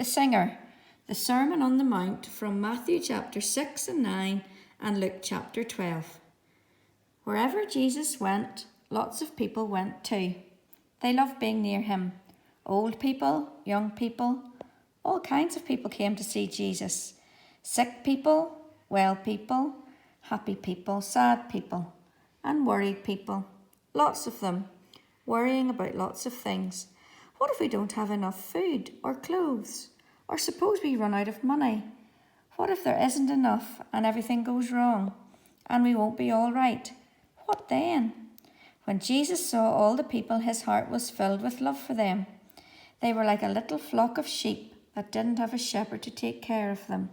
The Singer, the Sermon on the Mount from Matthew chapter 6 and 9 and Luke chapter 12. Wherever Jesus went, lots of people went too. They loved being near him. Old people, young people, all kinds of people came to see Jesus. Sick people, well people, happy people, sad people, and worried people. Lots of them, worrying about lots of things. What if we don't have enough food or clothes? Or suppose we run out of money? What if there isn't enough and everything goes wrong and we won't be all right? What then? When Jesus saw all the people, his heart was filled with love for them. They were like a little flock of sheep that didn't have a shepherd to take care of them.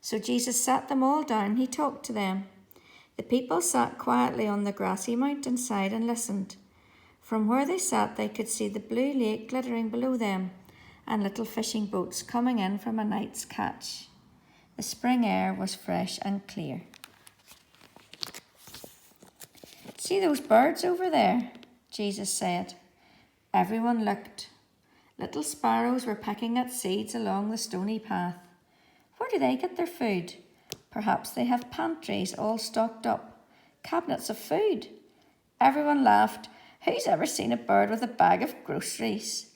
So Jesus sat them all down and he talked to them. The people sat quietly on the grassy mountainside and listened. From where they sat, they could see the blue lake glittering below them and little fishing boats coming in from a night's catch. The spring air was fresh and clear. "See those birds over there?" Jesus said. Everyone looked. Little sparrows were pecking at seeds along the stony path. Where do they get their food? Perhaps they have pantries all stocked up, cabinets of food. Everyone laughed. Who's ever seen a bird with a bag of groceries?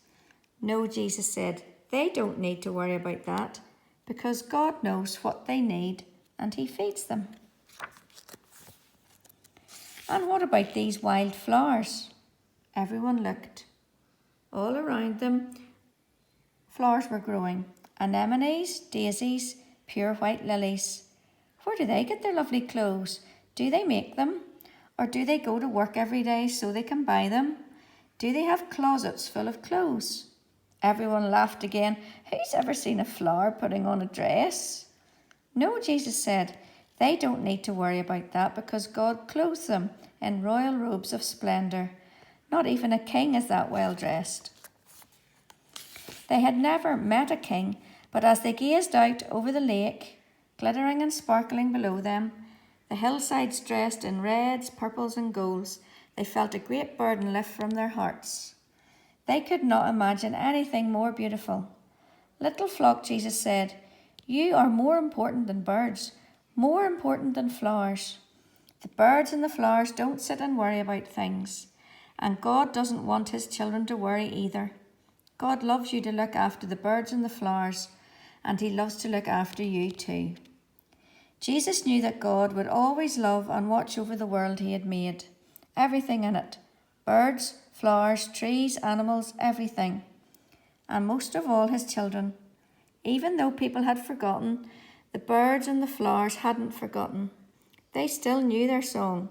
No, Jesus said, they don't need to worry about that because God knows what they need and he feeds them. And what about these wild flowers? Everyone looked. All around them, flowers were growing. Anemones, daisies, pure white lilies. Where do they get their lovely clothes? Do they make them? Or do they go to work every day so they can buy them? Do they have closets full of clothes? Everyone laughed again. Who's ever seen a flower putting on a dress? No, Jesus said, they don't need to worry about that because God clothes them in royal robes of splendour. Not even a king is that well dressed. They had never met a king, but as they gazed out over the lake, glittering and sparkling below them, the hillsides dressed in reds, purples and golds, they felt a great burden lift from their hearts. They could not imagine anything more beautiful. Little flock, Jesus said, you are more important than birds, more important than flowers. The birds and the flowers don't sit and worry about things, and God doesn't want his children to worry either. God loves you to look after the birds and the flowers, and he loves to look after you too. Jesus knew that God would always love and watch over the world he had made, everything in it, birds, flowers, trees, animals, everything, and most of all his children. Even though people had forgotten, the birds and the flowers hadn't forgotten. They still knew their song.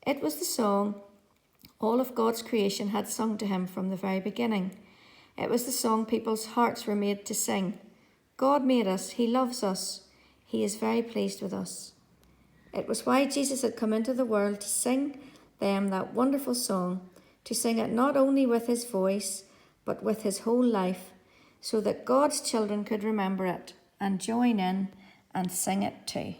It was the song all of God's creation had sung to him from the very beginning. It was the song people's hearts were made to sing. God made us, he loves us, he is very pleased with us. It was why Jesus had come into the world to sing them that wonderful song, to sing it not only with his voice, but with his whole life, so that God's children could remember it and join in and sing it too.